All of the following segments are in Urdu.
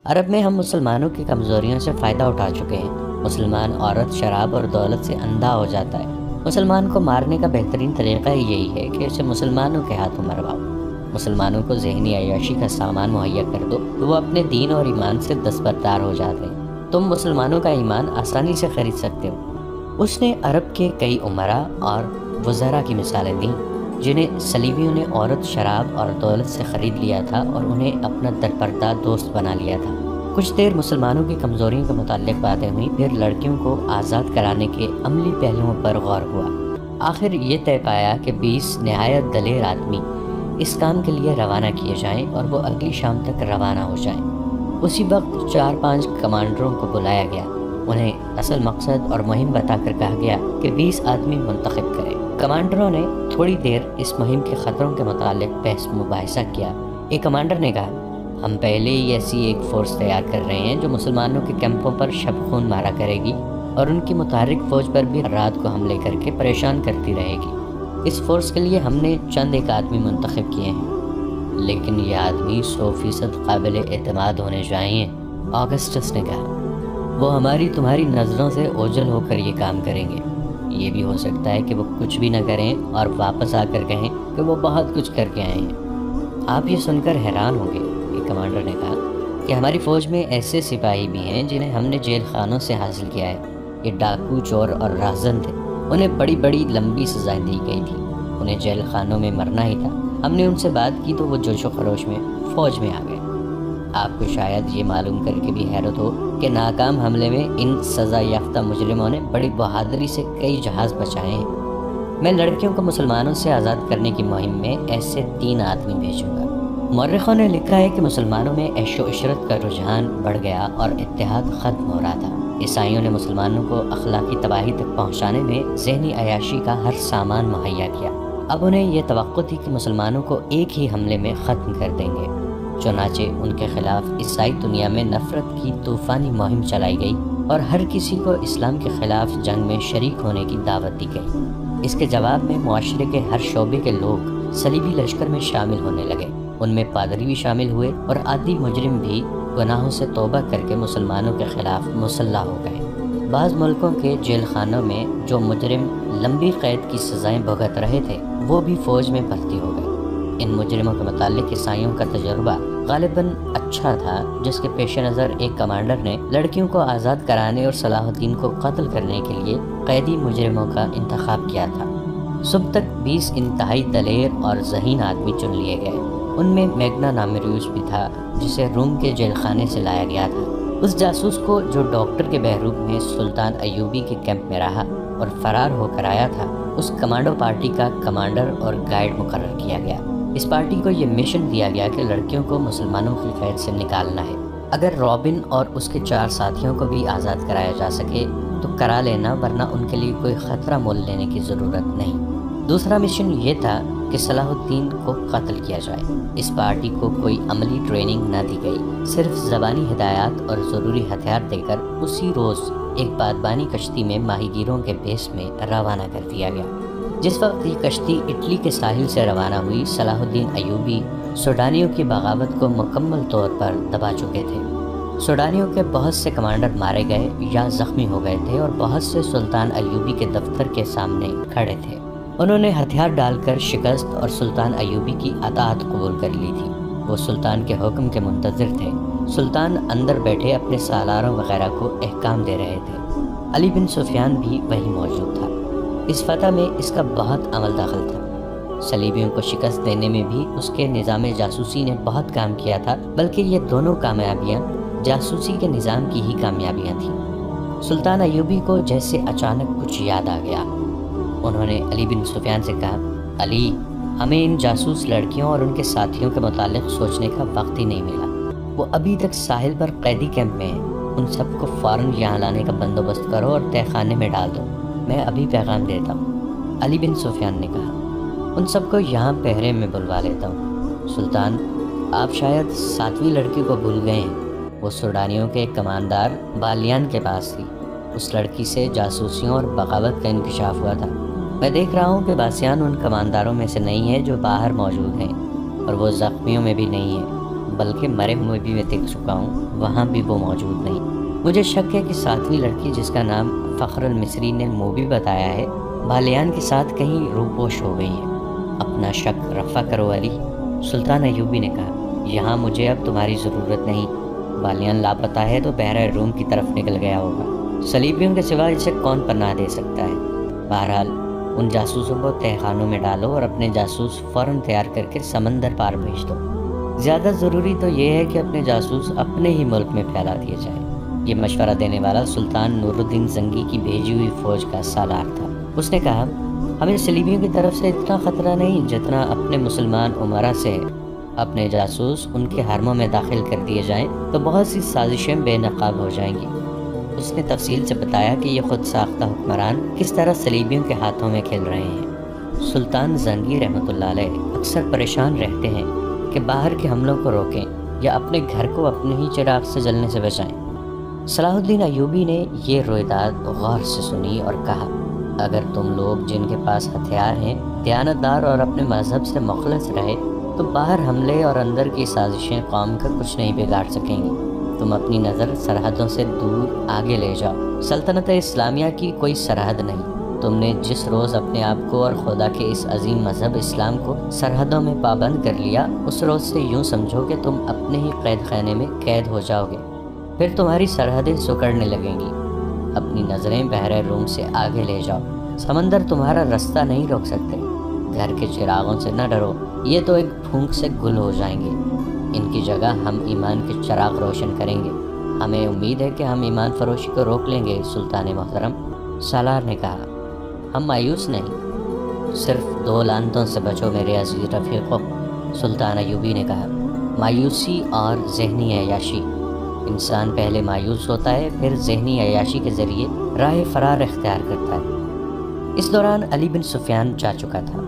عرب میں ہم مسلمانوں کی کمزوریوں سے فائدہ اٹھا چکے ہیں۔ مسلمان عورت شراب اور دولت سے اندھا ہو جاتا ہے۔ مسلمان کو مارنے کا بہترین طریقہ یہی ہے کہ اسے مسلمانوں کے ہاتھوں مرواؤ۔ مسلمانوں کو ذہنی عیاشی کا سامان مہیا کر دو تو وہ اپنے دین اور ایمان سے دستبردار ہو جاتے ہیں۔ تم مسلمانوں کا ایمان آسانی سے خرید سکتے ہو۔ اس نے عرب کے کئی امراء اور وزراء کی مثالیں دیں جنہیں صلیبیوں نے عورت، شراب اور دولت سے خرید لیا تھا اور انہیں اپنا درپردہ دوست بنا لیا تھا۔ کچھ دیر مسلمانوں کی کمزوریوں کے متعلق باتیں ہوئیں، پھر لڑکیوں کو آزاد کرانے کے عملی پہلوؤں پر غور ہوا۔ آخر یہ طے پایا کہ 20 نہایت دلیر آدمی اس کام کے لیے روانہ کیے جائیں اور وہ اگلی شام تک روانہ ہو جائیں۔ اسی وقت 4-5 کمانڈروں کو بلایا گیا۔ انہیں اصل مقصد اور مہم بتا کر کہا گیا کہ 20 آدمی منتخب کریں۔ کمانڈروں نے تھوڑی دیر اس مہم کے خطروں کے متعلق بحث مباحثہ کیا۔ ایک کمانڈر نے کہا، ہم پہلے ہی ایسی ایک فورس تیار کر رہے ہیں جو مسلمانوں کے کیمپوں پر شب خون مارا کرے گی اور ان کی متحرک فوج پر بھی رات کو حملے کر کے پریشان کرتی رہے گی۔ اس فورس کے لیے ہم نے چند ایک آدمی منتخب کیے ہیں، لیکن یہ آدمی 100% قابل اعتماد ہونے چاہئیں۔ آگسٹس نے کہا، وہ ہماری تمہاری نظروں سے اوجھل ہو کر یہ کام کریں گے۔ یہ بھی ہو سکتا ہے کہ وہ کچھ بھی نہ کریں اور واپس آ کر کہیں کہ وہ بہت کچھ کر کے آئے ہیں۔ آپ یہ سن کر حیران ہوں گے، ایک کمانڈر نے کہا، کہ ہماری فوج میں ایسے سپاہی بھی ہیں جنہیں ہم نے جیل خانوں سے حاصل کیا ہے۔ یہ ڈاکو، چور اور راہزن تھے۔ انہیں بڑی بڑی لمبی سزائیں دی گئی تھی۔ انہیں جیل خانوں میں مرنا ہی تھا۔ ہم نے ان سے بات کی تو وہ جوش و خروش میں فوج میں آ گئے۔ آپ کو شاید یہ معلوم کر کے بھی حیرت ہو کہ ناکام حملے میں ان سزا یافتہ مجرموں نے بڑی بہادری سے کئی جہاز بچائے ہیں۔ میں لڑکیوں کو مسلمانوں سے آزاد کرنے کی مہم میں ایسے 3 آدمی بھیجوں گا۔ مورخوں نے لکھا ہے کہ مسلمانوں میں عیش و عشرت کا رجحان بڑھ گیا اور اتحاد ختم ہو رہا تھا۔ عیسائیوں نے مسلمانوں کو اخلاقی تباہی تک پہنچانے میں ذہنی عیاشی کا ہر سامان مہیا کیا۔ اب انہیں یہ توقع تھی کہ مسلمانوں کو ایک ہی حملے میں ختم کر دیں گے۔ چنانچہ ان کے خلاف عیسائی دنیا میں نفرت کی طوفانی مہم چلائی گئی اور ہر کسی کو اسلام کے خلاف جنگ میں شریک ہونے کی دعوت دی گئی۔ اس کے جواب میں معاشرے کے ہر شعبے کے لوگ صلیبی لشکر میں شامل ہونے لگے۔ ان میں پادری بھی شامل ہوئے اور عادی مجرم بھی گناہوں سے توبہ کر کے مسلمانوں کے خلاف مسلح ہو گئے۔ بعض ملکوں کے جیل خانوں میں جو مجرم لمبی قید کی سزائیں بھگت رہے تھے وہ بھی فوج میں بھرتی ہو گئے۔ ان مجرموں کے متعلق عیسائیوں کا تجربہ غالباً اچھا تھا، جس کے پیش نظر ایک کمانڈر نے لڑکیوں کو آزاد کرانے اور صلاح الدین کو قتل کرنے کے لیے قیدی مجرموں کا انتخاب کیا تھا۔ صبح تک 20 انتہائی دلیر اور ذہین آدمی چن لیے گئے۔ ان میں میگنا نامریوس بھی تھا، جسے روم کے جیل خانے سے لایا گیا تھا۔ اس جاسوس کو جو ڈاکٹر کے بحروب میں سلطان ایوبی کے کیمپ میں رہا اور فرار ہو کر آیا تھا، اس کمانڈو پارٹی کا کمانڈر اور گائیڈ مقرر کیا گیا۔ اس پارٹی کو یہ مشن دیا گیا کہ لڑکیوں کو مسلمانوں کی قید سے نکالنا ہے۔ اگر رابن اور اس کے 4 ساتھیوں کو بھی آزاد کرایا جا سکے تو کرا لینا، ورنہ ان کے لیے کوئی خطرہ مول لینے کی ضرورت نہیں۔ دوسرا مشن یہ تھا کہ صلاح الدین کو قتل کیا جائے۔ اس پارٹی کو کوئی عملی ٹریننگ نہ دی گئی، صرف زبانی ہدایات اور ضروری ہتھیار دے کر اسی روز ایک بادبانی کشتی میں ماہی گیروں کے بیس میں روانہ کر دیا گیا۔ جس وقت یہ کشتی اٹلی کے ساحل سے روانہ ہوئی، صلاح الدین ایوبی سوڈانیوں کی بغاوت کو مکمل طور پر دبا چکے تھے۔ سوڈانیوں کے بہت سے کمانڈر مارے گئے یا زخمی ہو گئے تھے اور بہت سے سلطان ایوبی کے دفتر کے سامنے کھڑے تھے۔ انہوں نے ہتھیار ڈال کر شکست اور سلطان ایوبی کی اطاعت قبول کر لی تھی۔ وہ سلطان کے حکم کے منتظر تھے۔ سلطان اندر بیٹھے اپنے سالاروں وغیرہ کو احکام دے رہے تھے۔ علی بن سفیان بھی وہیں موجود تھا۔ اس فتح میں اس کا بہت عمل دخل تھا۔ صلیبیوں کو شکست دینے میں بھی اس کے نظام جاسوسی نے بہت کام کیا تھا، بلکہ یہ دونوں کامیابیاں جاسوسی کے نظام کی ہی کامیابیاں تھیں۔ سلطان ایوبی کو جیسے اچانک کچھ یاد آ گیا۔ انہوں نے علی بن سفیان سے کہا، علی، ہمیں ان جاسوس لڑکیوں اور ان کے ساتھیوں کے متعلق سوچنے کا وقت ہی نہیں ملا۔ وہ ابھی تک ساحل پر قیدی کیمپ میں ہیں۔ ان سب کو فوراً یہاں لانے کا بندوبست کرو اور تہہ خانے میں ڈال دو۔ میں ابھی پیغام دیتا ہوں۔ علی بن سفیان نے کہا، ان سب کو یہاں پہرے میں بلوا لیتا ہوں۔ سلطان، آپ شاید 7ویں لڑکی کو بھول گئے ہیں۔ وہ سوڈانیوں کے کماندار بالیان کے پاس تھی۔ اس لڑکی سے جاسوسیوں اور بغاوت کا انکشاف ہوا تھا۔ میں دیکھ رہا ہوں کہ باسیان ان کمانداروں میں سے نہیں ہے جو باہر موجود ہیں، اور وہ زخمیوں میں بھی نہیں ہے۔ بلکہ مرے ہوئے بھی میں دیکھ چکا ہوں، وہاں بھی وہ موجود نہیں۔ مجھے شک ہے کہ ساتویں لڑکی جس کا نام فخر المصری نے موبی بتایا ہے، بالیان کے ساتھ کہیں روپوش ہو گئی ہے۔ اپنا شک رفع کرو علی، سلطان ایوبی نے کہا۔ یہاں مجھے اب تمہاری ضرورت نہیں۔ بالیان لاپتہ ہے تو بحرہ روم کی طرف نکل گیا ہوگا۔ صلیبیوں کے سوا اسے کون پناہ دے سکتا ہے؟ بہرحال ان جاسوسوں کو تہہ خانوں میں ڈالو اور اپنے جاسوس فوراً تیار کر کے سمندر پار بھیج دو۔ زیادہ ضروری تو یہ ہے کہ اپنے جاسوس اپنے ہی ملک میں پھیلا دیے جائیں۔ یہ مشورہ دینے والا سلطان نور الدین زنگی کی بھیجی ہوئی فوج کا سالار تھا۔ اس نے کہا، ہمیں صلیبیوں کی طرف سے اتنا خطرہ نہیں جتنا اپنے مسلمان امراء سے ہے۔ اپنے جاسوس ان کے حرموں میں داخل کر دیے جائیں تو بہت سی سازشیں بے نقاب ہو جائیں گی۔ اس نے تفصیل سے بتایا کہ یہ خود ساختہ حکمران کس طرح صلیبیوں کے ہاتھوں میں کھیل رہے ہیں۔ سلطان زنگی رحمۃ اللہ علیہ اکثر پریشان رہتے ہیں کہ باہر کے حملوں کو روکیں یا اپنے گھر کو اپنے ہی چراغ سے جلنے سے بچائیں۔ صلاح الدین ایوبی نے یہ رویداد غور سے سنی اور کہا، اگر تم لوگ جن کے پاس ہتھیار ہیں دیانتدار اور اپنے مذہب سے مخلص رہے تو باہر حملے اور اندر کی سازشیں قوم کا کچھ نہیں بگاڑ سکیں گی۔ تم اپنی نظر سرحدوں سے دور آگے لے جاؤ۔ سلطنت اسلامیہ کی کوئی سرحد نہیں۔ تم نے جس روز اپنے آپ کو اور خدا کے اس عظیم مذہب اسلام کو سرحدوں میں پابند کر لیا، اس روز سے یوں سمجھو کہ تم اپنے ہی قید خانے میں قید ہو جاؤ گے۔ پھر تمہاری سرحدیں سکڑنے لگیں گی۔ اپنی نظریں بحرہ روم سے آگے لے جاؤ۔ سمندر تمہارا رستہ نہیں روک سکتے۔ گھر کے چراغوں سے نہ ڈرو، یہ تو ایک پھونک سے گل ہو جائیں گے۔ ان کی جگہ ہم ایمان کے چراغ روشن کریں گے۔ ہمیں امید ہے کہ ہم ایمان فروشی کو روک لیں گے سلطان محترم۔ سالار نے کہا، ہم مایوس نہیں، صرف دو لعنتوں سے بچو میرے عزیز رفیقو۔ سلطان ایوبی نے کہا، مایوسی اور ذہنی عیاشی۔ انسان پہلے مایوس ہوتا ہے، پھر ذہنی عیاشی کے ذریعے راہ فرار اختیار کرتا ہے۔ اس دوران علی بن سفیان جا چکا تھا۔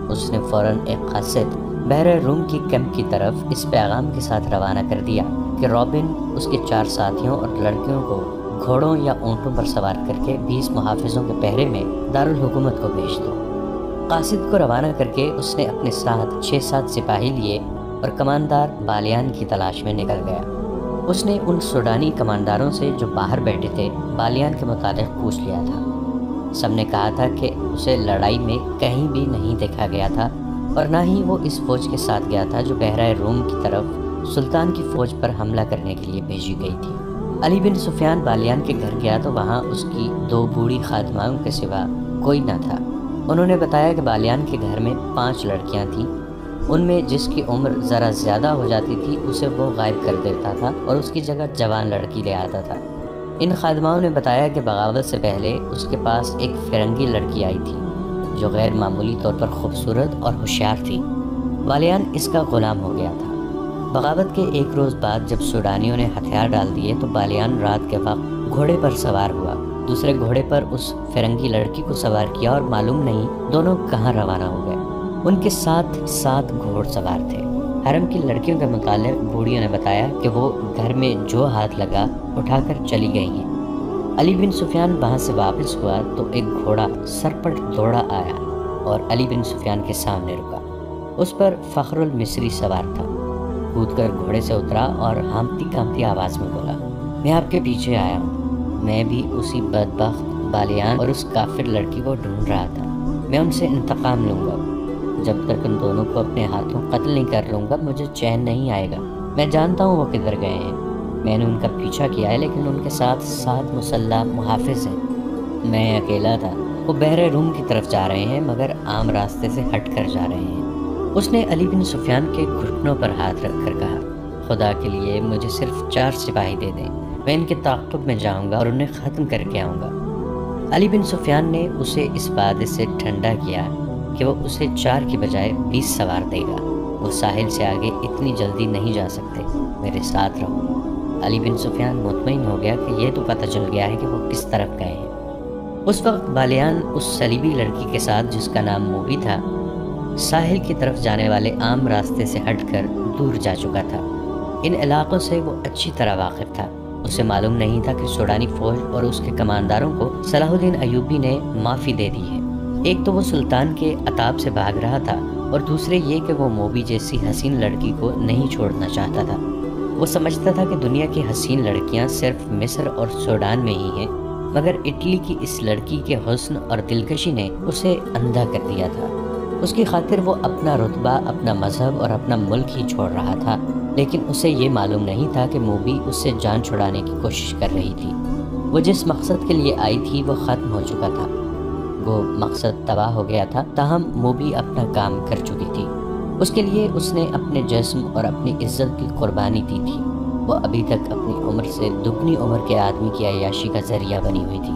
اس نے فوراً ایک قاصد بحرہ روم کی کیمپ کی طرف اس پیغام کے ساتھ روانہ کر دیا کہ رابن اس کے 4 ساتھیوں اور لڑکیوں کو گھوڑوں یا اونٹوں پر سوار کر کے 20 محافظوں کے پہرے میں دارالحکومت کو بھیج دو۔ قاصد کو روانہ کر کے اس نے اپنے ساتھ 6-7 سپاہی لیے اور کماندار بالیان کی تلاش میں نکل گیا۔ اس نے ان سوڈانی کمانداروں سے جو باہر بیٹھے تھے بالیان کے متعلق پوچھ لیا تھا۔ سب نے کہا تھا کہ اسے لڑائی میں کہیں بھی نہیں دیکھا گیا تھا اور نہ ہی وہ اس فوج کے ساتھ گیا تھا جو بحرہ روم کی طرف سلطان کی فوج پر حملہ کرنے کے لیے بھیجی گئی تھی۔ علی بن سفیان بالیان کے گھر گیا تو وہاں اس کی 2 بوڑھی خادماؤں کے سوا کوئی نہ تھا۔ انہوں نے بتایا کہ بالیان کے گھر میں 5 لڑکیاں تھیں۔ ان میں جس کی عمر ذرا زیادہ ہو جاتی تھی اسے وہ غائب کر دیتا تھا اور اس کی جگہ جوان لڑکی لے آتا تھا۔ ان خادماؤں نے بتایا کہ بغاوت سے پہلے اس کے پاس ایک فرنگی لڑکی آئی تھی جو غیر معمولی طور پر خوبصورت اور ہوشیار تھی۔ بالیان اس کا غلام ہو گیا تھا۔ بغاوت کے 1 روز بعد جب سوڈانیوں نے ہتھیار ڈال دیے تو بالیان رات کے وقت گھوڑے پر سوار ہوا، دوسرے گھوڑے پر اس فرنگی لڑکی کو سوار کیا اور معلوم نہیں دونوں کہاں روانہ ہو گئے۔ ان کے ساتھ 7 گھوڑ سوار تھے۔ حرم کی لڑکیوں کے متعلق بوڑھیوں نے بتایا کہ وہ گھر میں جو ہاتھ لگا اٹھا کر چلی گئی ہیں۔ علی بن سفیان وہاں سے واپس ہوا تو ایک گھوڑا سرپٹ دوڑا آیا اور علی بن سفیان کے سامنے رکا۔ اس پر فخر المصری سوار تھا۔ کود کر گھوڑے سے اترا اور ہانپتی کانپتی آواز میں بولا، میں آپ کے پیچھے آیا ہوں۔ میں بھی اسی بدبخت بالیان اور اس کافر لڑکی کو ڈھونڈ رہا تھا۔ میں ان سے انتقام لوں گا۔ جب تک ان دونوں کو اپنے ہاتھوں قتل نہیں کر لوں گا مجھے چین نہیں آئے گا۔ میں جانتا ہوں وہ کدھر گئے ہیں۔ میں نے ان کا پیچھا کیا ہے لیکن ان کے ساتھ 7 مسلح محافظ ہیں۔ میں اکیلا تھا۔ وہ بحرہ روم کی طرف جا رہے ہیں مگر عام راستے سے ہٹ کر جا رہے ہیں۔ اس نے علی بن سفیان کے گھٹنوں پر ہاتھ رکھ کر کہا، خدا کے لیے مجھے صرف 4 سپاہی دے دیں۔ میں ان کے تعاقب میں جاؤں گا اور انہیں ختم کر کے آؤں گا۔ علی بن سفیان نے اسے اس وعدے سے ٹھنڈا کیا کہ وہ اسے 4 کی بجائے 20 سوار دے گا۔ وہ ساحل سے آگے اتنی جلدی نہیں جا سکتے، میرے ساتھ رہو۔ علی بن سفیان مطمئن ہو گیا کہ یہ تو پتہ چل گیا ہے کہ وہ کس طرف گئے ہیں۔ اس وقت بالیان اس صلیبی لڑکی کے ساتھ جس کا نام موبی تھا ساحل کی طرف جانے والے عام راستے سے ہٹ کر دور جا چکا تھا۔ ان علاقوں سے وہ اچھی طرح واقف تھا۔ اسے معلوم نہیں تھا کہ سوڈانی فوج اور اس کے کمانداروں کو صلاح الدین ایوبی نے معافی دے دی ہے۔ ایک تو وہ سلطان کے عتاب سے بھاگ رہا تھا اور دوسرے یہ کہ وہ موبی جیسی حسین لڑکی کو نہیں چھوڑنا چاہتا تھا۔ وہ سمجھتا تھا کہ دنیا کی حسین لڑکیاں صرف مصر اور سوڈان میں ہی ہیں، مگر اٹلی کی اس لڑکی کے حسن اور دلکشی نے اسے اندھا کر دیا تھا۔ اس کی خاطر وہ اپنا رتبہ، اپنا مذہب اور اپنا ملک ہی چھوڑ رہا تھا، لیکن اسے یہ معلوم نہیں تھا کہ موبی اس سے جان چھڑانے کی کوشش کر رہی تھی۔ وہ جس مقصد کے لیے آئی تھی وہ ختم ہو چکا تھا، وہ مقصد تباہ ہو گیا تھا، تاہم موبی اپنا کام کر چکی تھی۔ اس کے لیے اس نے اپنے جسم اور اپنی عزت کی قربانی دی تھی۔ وہ ابھی تک اپنی عمر سے دگنی عمر کے آدمی کی عیاشی کا ذریعہ بنی ہوئی تھی۔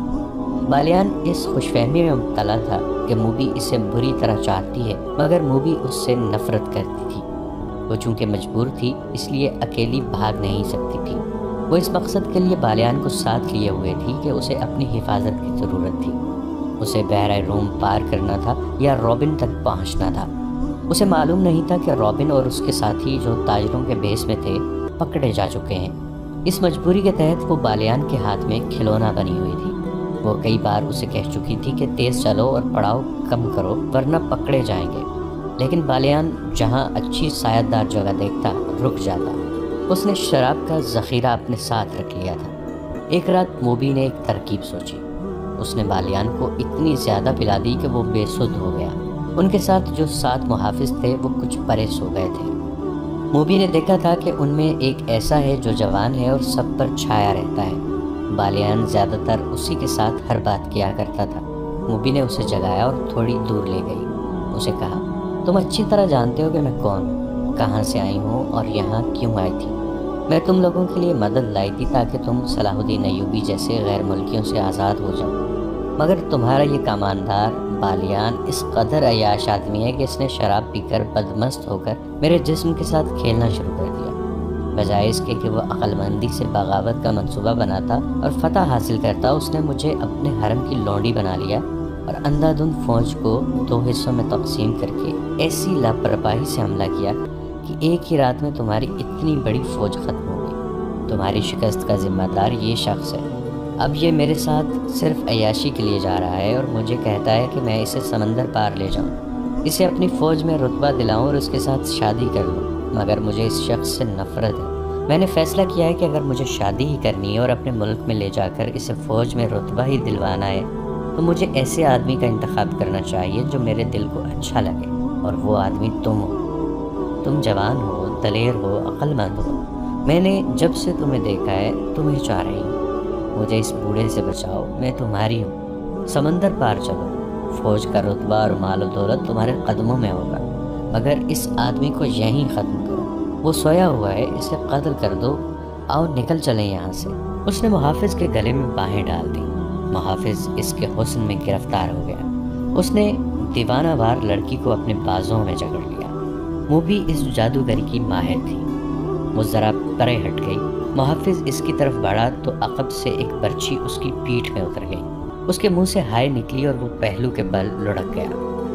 بالیان اس خوش فہمی میں مبتلا تھا کہ موبی اسے بری طرح چاہتی ہے، مگر موبی اس سے نفرت کرتی تھی۔ وہ چونکہ مجبور تھی اس لیے اکیلی بھاگ نہیں سکتی تھی۔ وہ اس مقصد کے لیے بالیان کو ساتھ لیے ہوئے تھی کہ اسے اپنی حفاظت کی ضرورت تھی۔ اسے بحیرہ روم پار کرنا تھا یا رابن تک پہنچنا تھا۔ اسے معلوم نہیں تھا کہ رابن اور اس کے ساتھی جو تاجروں کے بیس میں تھے پکڑے جا چکے ہیں۔ اس مجبوری کے تحت وہ بالیان کے ہاتھ میں کھلونا بنی ہوئی تھی۔ وہ کئی بار اسے کہہ چکی تھی کہ تیز چلو اور پڑاؤ کم کرو ورنہ پکڑے جائیں گے، لیکن بالیان جہاں اچھی سایہ دار جگہ دیکھتا رک جاتا۔ اس نے شراب کا ذخیرہ اپنے ساتھ رکھ لیا تھا۔ ایک رات موبی نے ایک ترکیب سوچی۔ اس نے بالیان کو اتنی زیادہ پلا دی کہ وہ بے سدھ ہو گیا۔ ان کے ساتھ جو 7 محافظ تھے وہ کچھ پرے سو گئے تھے۔ موبی نے دیکھا تھا کہ ان میں ایک ایسا ہے جو جوان ہے اور سب پر چھایا رہتا ہے۔ بالیان زیادہ تر اسی کے ساتھ ہر بات کیا کرتا تھا۔ موبی نے اسے جگایا اور تھوڑی دور لے گئی۔ اسے کہا، تم اچھی طرح جانتے ہو کہ میں کون ہوں، کہاں سے آئی ہوں اور یہاں کیوں آئی تھی۔ میں تم لوگوں کے لیے مدد لائی تھی تاکہ تم صلاح الدین ایوبی جیسے غیر ملکیوں سے آزاد ہو جاؤ، مگر تمہارا یہ کماندار بالیان اس قدر عیاش آدمی ہے کہ اس نے شراب پی کر بدمست ہو کر میرے جسم کے ساتھ کھیلنا شروع کر دیا۔ بجائے اس کے کہ وہ عقل مندی سے بغاوت کا منصوبہ بناتا اور فتح حاصل کرتا، اس نے مجھے اپنے حرم کی لونڈی بنا لیا اور اندھا دھند فوج کو 2 حصوں میں تقسیم کر کے ایسی لاپرواہی سے حملہ کیا کہ ایک ہی رات میں تمہاری اتنی بڑی فوج ختم ہو گئی۔ تمہاری شکست کا ذمہ دار یہ شخص ہے۔ اب یہ میرے ساتھ صرف عیاشی کے لیے جا رہا ہے اور مجھے کہتا ہے کہ میں اسے سمندر پار لے جاؤں، اسے اپنی فوج میں رتبہ دلاؤں اور اس کے ساتھ شادی کر لوں، مگر مجھے اس شخص سے نفرت ہے۔ میں نے فیصلہ کیا ہے کہ اگر مجھے شادی ہی کرنی ہے اور اپنے ملک میں لے جا کر اسے فوج میں رتبہ ہی دلوانا ہے تو مجھے ایسے آدمی کا انتخاب کرنا چاہیے جو میرے دل کو اچھا لگے، اور وہ آدمی تم ہو۔ تم جوان ہو، دلیر ہو، عقل مند ہو۔ میں نے جب سے تمہیں دیکھا ہے تمہیں چاہ رہی ہوں۔ مجھے اس بوڑھے سے بچاؤ، میں تمہاری ہوں۔ سمندر پار چلو، فوج کا رتبہ اور مال و دولت تمہارے قدموں میں ہوگا، مگر اس آدمی کو یہیں ختم کرو۔ وہ سویا ہوا ہے، اسے قتل کر دو، آؤ نکل چلیں یہاں سے۔ اس نے محافظ کے گلے میں باہیں ڈال دی۔ محافظ اس کے حسن میں گرفتار ہو گیا۔ اس نے دیوانہ وار لڑکی کو اپنے بازوں میں جکڑ لیا۔ موبی اس جادوگری کی ماہر تھی۔ وہ ذرا پرے ہٹ گئی۔ محافظ اس کی طرف بڑھا تو عقب سے ایک برچھی اس کی پیٹھ میں اتر گئی۔ اس کے منہ سے ہائے نکلی اور وہ پہلو کے بل لڑک گیا۔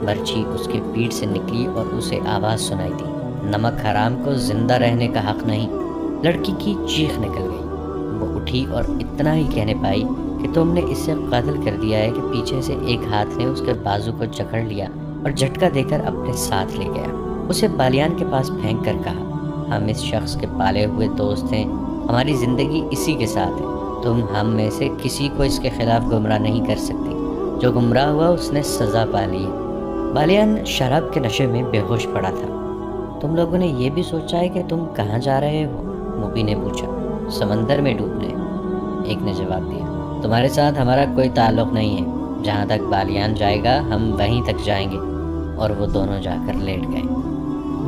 برچھی اس کے پیٹھ سے نکلی اور اسے آواز سنائی دی، نمک حرام کو زندہ رہنے کا حق نہیں۔ لڑکی کی چیخ نکل گئی۔ وہ اٹھی اور اتنا ہی کہنے پائی کہ تم نے اسے قتل کر دیا ہے کہ پیچھے سے ایک ہاتھ نے اس کے بازو کو جکڑ لیا اور جھٹکا دے کر اپنے ساتھ لے گیا۔ اسے بالیان کے پاس پھینک کر کہا، ہم اس شخص کے پالے ہوئے دوست ہیں، ہماری زندگی اسی کے ساتھ ہے۔ تم ہم میں سے کسی کو اس کے خلاف گمراہ نہیں کر سکتی۔ جو گمراہ ہوا اس نے سزا پا لی ہے۔ بالیان شراب کے نشے میں بے ہوش پڑا تھا۔ تم لوگوں نے یہ بھی سوچا ہے کہ تم کہاں جا رہے ہو؟ موبی نے پوچھا۔ سمندر میں ڈوبنے، ایک نے جواب دیا۔ تمہارے ساتھ ہمارا کوئی تعلق نہیں ہے، جہاں تک بالیان جائے گا ہم وہیں تک جائیں گے۔ اور وہ دونوں جا کر لیٹ گئے۔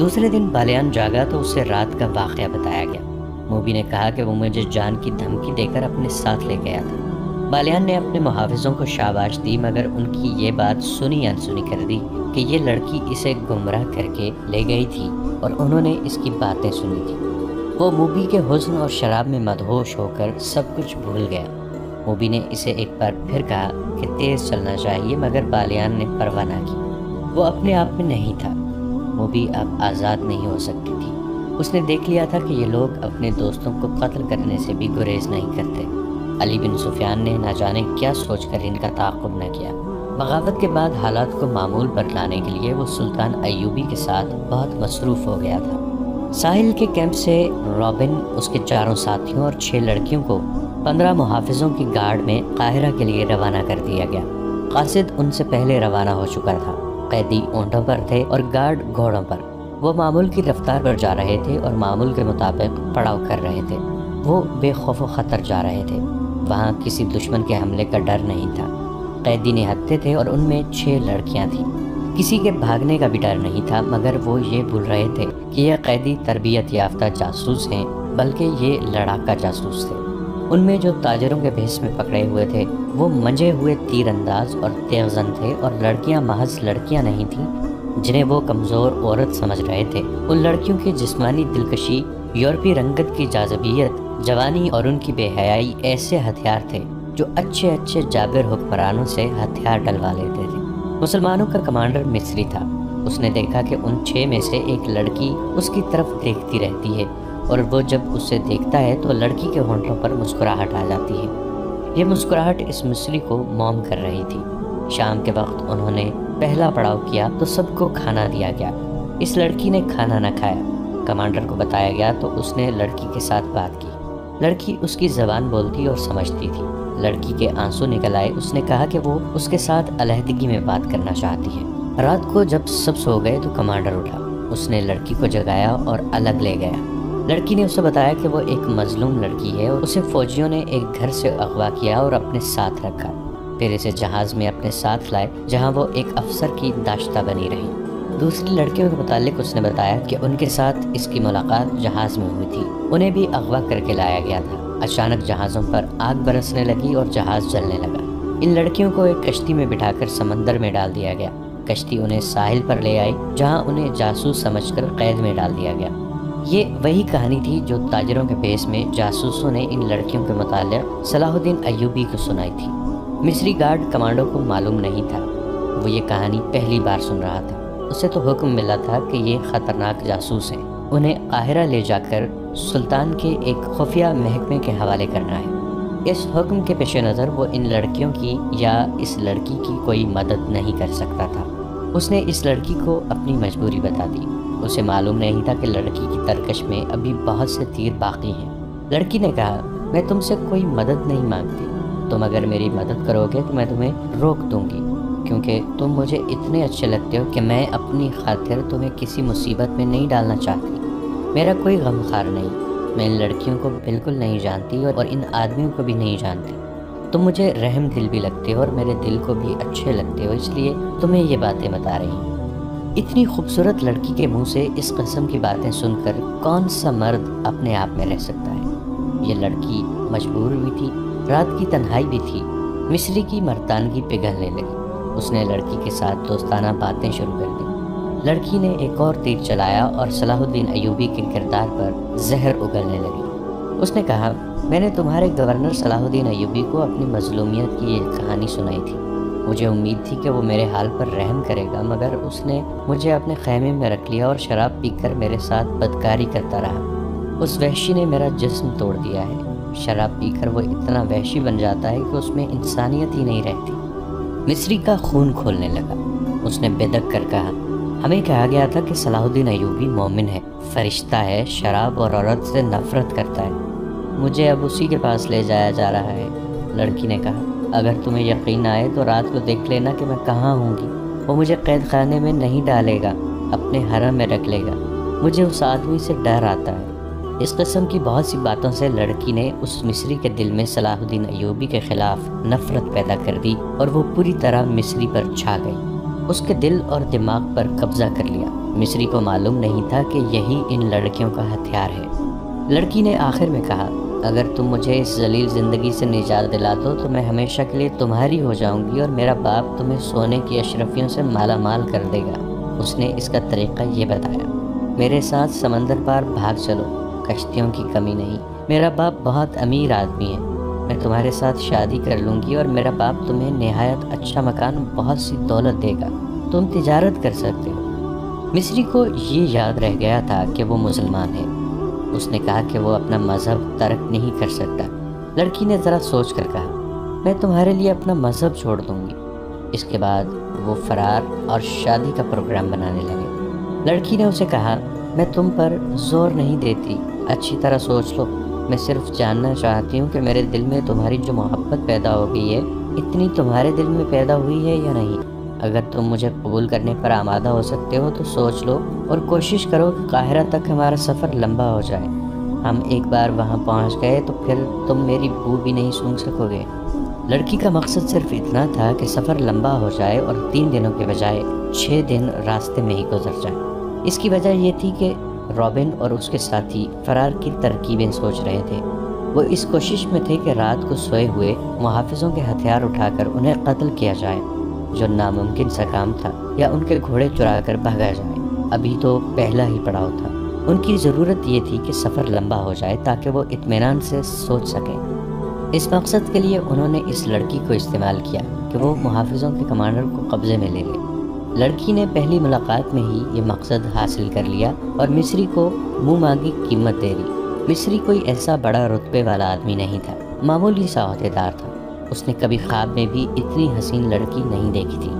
دوسرے دن بالیان جاگا تو اسے رات کا واقعہ بتایا گیا۔ موبی نے کہا کہ وہ مجھے جان کی دھمکی دے کر اپنے ساتھ لے گیا تھا۔ بالیان نے اپنے محافظوں کو شاباش دی، مگر ان کی یہ بات سنی انسنی کر دی کہ یہ لڑکی اسے گمراہ کر کے لے گئی تھی اور انہوں نے اس کی باتیں سنی تھی۔ وہ موبی کے حسن اور شراب میں مدہوش ہو کر سب کچھ بھول گیا۔ موبی نے اسے ایک بار پھر کہا کہ تیز چلنا چاہیے، مگر بالیان نے پرواہ نہ کی۔ وہ اپنے آپ میں نہیں تھا۔ موبی اب آزاد نہیں ہو سکتی تھی۔ اس نے دیکھ لیا تھا کہ یہ لوگ اپنے دوستوں کو قتل کرنے سے بھی گریز نہیں کرتے۔ علی بن سفیان نے نہ جانے کیا سوچ کر ان کا تعاقب نہ کیا۔ بغاوت کے بعد حالات کو معمول پر لانے کے لیے وہ سلطان ایوبی کے ساتھ بہت مصروف ہو گیا تھا۔ ساحل کے کیمپ سے رابن، اس کے 4 ساتھیوں اور 6 لڑکیوں کو 15 محافظوں کی گارڈ میں قاہرہ کے لیے روانہ کر دیا گیا۔ قاصد ان سے پہلے روانہ ہو چکا تھا۔ قیدی اونٹوں پر تھے اور گارڈ گھوڑوں پر۔ وہ معمول کی رفتار پر جا رہے تھے اور معمول کے مطابق پڑاؤ کر رہے تھے۔ وہ بے خوف و خطر جا رہے تھے۔ وہاں کسی دشمن کے حملے کا ڈر نہیں تھا۔ قیدی نہتے تھے اور ان میں 6 لڑکیاں تھیں۔ کسی کے بھاگنے کا بھی ڈر نہیں تھا، مگر وہ یہ بھول رہے تھے کہ یہ قیدی تربیت یافتہ جاسوس ہیں، بلکہ یہ لڑاکا جاسوس تھے۔ ان میں جو تاجروں کے بھیس میں پکڑے ہوئے تھے وہ منجے ہوئے تیر انداز اور تیغ زن تھے، اور لڑکیاں محض لڑکیاں نہیں تھیں جنہیں وہ کمزور عورت سمجھ رہے تھے۔ ان لڑکیوں کی جسمانی دلکشی، یورپی رنگت کی جاذبیت، جوانی اور ان کی بے حیائی ایسے ہتھیار تھے جو اچھے اچھے جابر حکمرانوں سے ہتھیار ڈلوا لیتے تھے۔ مسلمانوں کا کمانڈر مصری تھا۔ اس نے دیکھا کہ ان 6 میں سے ایک لڑکی اس کی طرف دیکھتی رہتی ہے، اور وہ جب اسے دیکھتا ہے تو لڑکی کے ہونٹوں پر مسکراہٹ آ جاتی ہے۔ یہ مسکراہٹ اس مصری کو موم کر رہی تھی۔ شام کے وقت انہوں نے پہلا پڑاؤ کیا تو سب کو کھانا دیا گیا۔ اس لڑکی نے کھانا نہ کھایا۔ کمانڈر کو بتایا گیا تو اس نے لڑکی کے ساتھ بات کی۔ لڑکی اس کی زبان بولتی اور سمجھتی تھی۔ لڑکی کے آنسو نکل آئے۔ اس نے کہا کہ وہ اس کے ساتھ علیحدگی میں بات کرنا چاہتی ہے۔ رات کو جب سب سو گئے تو کمانڈر اٹھا۔ اس نے لڑکی کو جگایا اور الگ لے گیا۔ لڑکی نے اسے بتایا کہ وہ ایک مظلوم لڑکی ہے اور اسے فوجیوں نے ایک گھر سے اغوا کیا اور اپنے ساتھ رکھا۔ پھر اسے جہاز میں اپنے ساتھ لائے، جہاں وہ ایک افسر کی داشتہ بنی رہی۔ دوسری لڑکیوں کے متعلق اس نے بتایا کہ ان کے ساتھ اس کی ملاقات جہاز میں ہوئی تھی۔ انہیں بھی اغوا کر کے لایا گیا تھا۔ اچانک جہازوں پر آگ برسنے لگی اور جہاز جلنے لگا۔ ان لڑکیوں کو ایک کشتی میں بٹھا کر سمندر میں ڈال دیا گیا۔ کشتی انہیں ساحل پر لے آئی، جہاں انہیں جاسوس سمجھ کر قید میں ڈال دیا گیا۔ یہ وہی کہانی تھی جو تاجروں کے بھیس میں جاسوسوں نے ان لڑکیوں کے متعلق صلاح الدین ایوبی کو سنائی تھی۔ مصری گارڈ کمانڈو کو معلوم نہیں تھا۔ وہ یہ کہانی پہلی بار سن رہا تھا۔ اسے تو حکم ملا تھا کہ یہ خطرناک جاسوس ہیں، انہیں قاہرہ لے جا کر سلطان کے ایک خفیہ محکمے کے حوالے کرنا ہے۔ اس حکم کے پیش نظر وہ ان لڑکیوں کی یا اس لڑکی کی کوئی مدد نہیں کر سکتا تھا۔ اس نے اس لڑکی کو اپنی مجبوری بتا دی۔ اسے معلوم نہیں تھا کہ لڑکی کی ترکش میں ابھی بہت سے تیر باقی ہیں۔ لڑکی نے کہا، میں تم سے کوئی مدد نہیں مانگتی۔ تم اگر میری مدد کرو گے تو میں تمہیں روک دوں گی، کیونکہ تم مجھے اتنے اچھے لگتے ہو کہ میں اپنی خاطر تمہیں کسی مصیبت میں نہیں ڈالنا چاہتی۔ میرا کوئی غمخوار نہیں، میں ان لڑکیوں کو بالکل نہیں جانتی اور ان آدمیوں کو بھی نہیں جانتی۔ تم مجھے رحم دل بھی لگتے ہو اور میرے دل کو بھی اچھے لگتے ہو، اس لیے تمہیں یہ باتیں بتا رہی ہوں۔ اتنی خوبصورت لڑکی کے منہ سے اس قسم کی باتیں سن کر کون سا مرد اپنے آپ میں رہ سکتا ہے؟ یہ لڑکی مجبور ہوئی تھی، رات کی تنہائی بھی تھی۔ مصری کی مردانگی پگھلنے لگی۔ اس نے لڑکی کے ساتھ دوستانہ باتیں شروع کر دی۔ لڑکی نے ایک اور تیر چلایا اور صلاح الدین ایوبی کے کردار پر زہر اگلنے لگی۔ اس نے کہا، میں نے تمہارے گورنر صلاح الدین ایوبی کو اپنی مظلومیت کی یہ کہانی سنائی تھی۔ مجھے امید تھی کہ وہ میرے حال پر رحم کرے گا، مگر اس نے مجھے اپنے خیمے میں رکھ لیا اور شراب پی کر میرے ساتھ بدکاری کرتا رہا۔ اس وحشی نے میرا جسم توڑ دیا ہے۔ شراب پی کر وہ اتنا وحشی بن جاتا ہے کہ اس میں انسانیت ہی نہیں رہتی۔ مصری کا خون کھولنے لگا۔ اس نے بدک کر کہا، ہمیں کہا گیا تھا کہ صلاح الدین ایوبی مومن ہے، فرشتہ ہے، شراب اور عورت سے نفرت کرتا ہے۔ مجھے اب اسی کے پاس لے جایا جا رہا ہے۔ لڑکی نے کہا، اگر تمہیں یقین آئے تو رات کو دیکھ لینا کہ میں کہاں ہوں گی۔ وہ مجھے قید خانے میں نہیں ڈالے گا، اپنے حرم میں رکھ لے گا۔ مجھے اس آدمی سے ڈر آتا ہے۔ اس قسم کی بہت سی باتوں سے لڑکی نے اس مصری کے دل میں صلاح الدین ایوبی کے خلاف نفرت پیدا کر دی اور وہ پوری طرح مصری پر چھا گئی۔ اس کے دل اور دماغ پر قبضہ کر لیا۔ مصری کو معلوم نہیں تھا کہ یہی ان لڑکیوں کا ہتھیار ہے۔ لڑکی نے آخر میں کہا، اگر تم مجھے اس ذلیل زندگی سے نجات دلا دو تو میں ہمیشہ کے لیے تمہاری ہو جاؤں گی اور میرا باپ تمہیں سونے کی اشرفیوں سے مالا مال کر دے گا۔ اس نے اس کا طریقہ یہ بتایا، میرے ساتھ سمندر پار بھاگ چلو، کشتیوں کی کمی نہیں، میرا باپ بہت امیر آدمی ہے، میں تمہارے ساتھ شادی کر لوں گی اور میرا باپ تمہیں نہایت اچھا مکان، بہت سی دولت دے گا، تم تجارت کر سکتے ہو۔ مصری کو یہ یاد رہ گیا تھا کہ وہ مسلمان ہے۔ اس نے کہا کہ وہ اپنا مذہب ترک نہیں کر سکتا۔ لڑکی نے ذرا سوچ کر کہا، میں تمہارے لیے اپنا مذہب چھوڑ دوں گی۔ اس کے بعد وہ فرار اور شادی کا پروگرام بنانے لگے۔ لڑکی نے اسے کہا، میں تم پر زور نہیں دیتی، اچھی طرح سوچ لو، میں صرف جاننا چاہتی ہوں کہ میرے دل میں تمہاری جو محبت پیدا ہو گئی ہے، اتنی تمہارے دل میں پیدا ہوئی ہے یا نہیں؟ اگر تم مجھے قبول کرنے پر آمادہ ہو سکتے ہو تو سوچ لو اور کوشش کرو کہ قاہرہ تک ہمارا سفر لمبا ہو جائے۔ ہم ایک بار وہاں پہنچ گئے تو پھر تم میری بو بھی نہیں سونگھ سکو گے۔ لڑکی کا مقصد صرف اتنا تھا کہ سفر لمبا ہو جائے اور 3 دنوں کے بجائے 6 دن راستے میں ہی گزر جائیں۔ اس کی وجہ یہ تھی کہ رابن اور اس کے ساتھی فرار کی ترکیبیں سوچ رہے تھے۔ وہ اس کوشش میں تھے کہ رات کو سوئے ہوئے محافظوں کے ہتھیار اٹھا کر انہیں قتل کیا جائے، جو ناممکن سا کام تھا، یا ان کے گھوڑے چرا کر بھگا جائے۔ ابھی تو پہلا ہی پڑاؤ تھا۔ ان کی ضرورت یہ تھی کہ سفر لمبا ہو جائے تاکہ وہ اطمینان سے سوچ سکیں۔ اس مقصد کے لیے انہوں نے اس لڑکی کو استعمال کیا کہ وہ محافظوں کے کمانڈر کو قبضے میں لے لے۔ لڑکی نے پہلی ملاقات میں ہی یہ مقصد حاصل کر لیا اور مصری کو منہ مانگی قیمت دے دی۔ مصری کوئی ایسا بڑا رتبے والا آدمی نہیں تھا، معمولی سا عہدیدار تھا۔ اس نے کبھی خواب میں بھی اتنی حسین لڑکی نہیں دیکھی تھی۔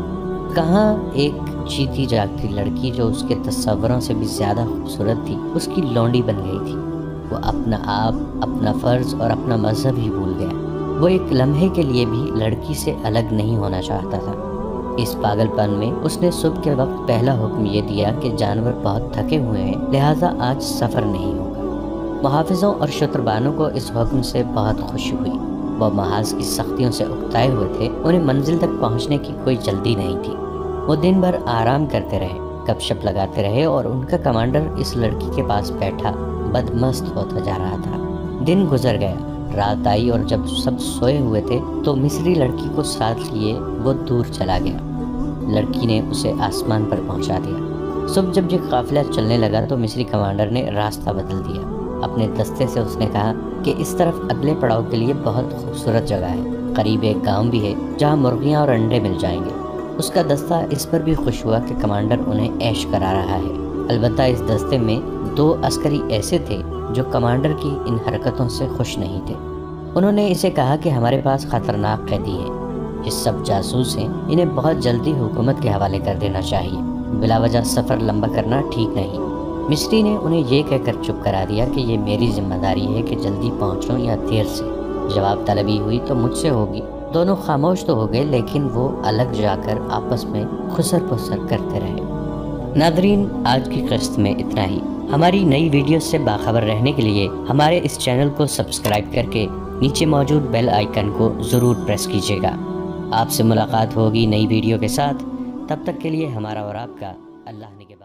کہاں ایک جیتی جاگتی لڑکی جو اس کے تصوروں سے بھی زیادہ خوبصورت تھی اس کی لونڈی بن گئی تھی۔ وہ اپنا آپ، اپنا فرض اور اپنا مذہب ہی بھول گیا۔ وہ ایک لمحے کے لیے بھی لڑکی سے الگ نہیں ہونا چاہتا تھا۔ اس پاگل پن میں اس نے صبح کے وقت پہلا حکم یہ دیا کہ جانور بہت تھکے ہوئے ہیں، لہٰذا آج سفر نہیں ہوگا۔ محافظوں اور شتربانوں کو اس حکم سے بہت خوشی ہوئی۔ وہ محاذ کی سختیوں سے اکتائے ہوئے تھے، انہیں منزل تک پہنچنے کی کوئی جلدی نہیں تھی۔ وہ دن بھر آرام کرتے رہے، گپ شپ لگاتے رہے اور ان کا کمانڈر اس لڑکی کے پاس بیٹھا بدمست ہوتا جا رہا تھا۔ دن گزر گیا، رات آئی اور جب سب سوئے ہوئے تھے تو مصری لڑکی کو ساتھ لیے وہ دور چلا گیا۔ لڑکی نے اسے آسمان پر پہنچا دیا۔ صبح جب یہ قافلہ چلنے لگا تو مصری کمانڈر نے راستہ بدل دیا۔ اپنے دستے سے اس نے کہا کہ اس طرف اگلے پڑاؤ کے لیے بہت خوبصورت جگہ ہے، قریب ایک گاؤں بھی ہے جہاں مرغیاں اور انڈے مل جائیں گے۔ اس کا دستہ اس پر بھی خوش ہوا کہ کمانڈر انہیں عیش کرا رہا ہے۔ البتہ اس دستے میں 2 عسکری ایسے تھے جو کمانڈر کی ان حرکتوں سے خوش نہیں تھے۔ انہوں نے اسے کہا کہ ہمارے پاس خطرناک قیدی ہیں، یہ سب جاسوس ہیں، انہیں بہت جلدی حکومت کے حوالے کر دینا چاہیے، بلا وجہ سفر لمبا کرنا ٹھیک نہیں۔ مصری نے انہیں یہ کہہ کر چپ کرا دیا کہ یہ میری ذمہ داری ہے کہ جلدی پہنچوں یا دیر سے، جواب طلبی ہوئی تو مجھ سے ہوگی۔ دونوں خاموش تو ہو گئے لیکن وہ الگ جا کر آپس میں خسر پسر کرتے رہے۔ ناظرین، آج کی قسط میں اتنا ہی۔ ہماری نئی ویڈیوز سے باخبر رہنے کے لیے ہمارے اس چینل کو سبسکرائب کر کے نیچے موجود بیل آئیکن کو ضرور پریس کیجیے گا۔ آپ سے ملاقات ہوگی نئی ویڈیو کے ساتھ، تب تک کے لیے ہمارا اور آپ کا اللہ نگہبان۔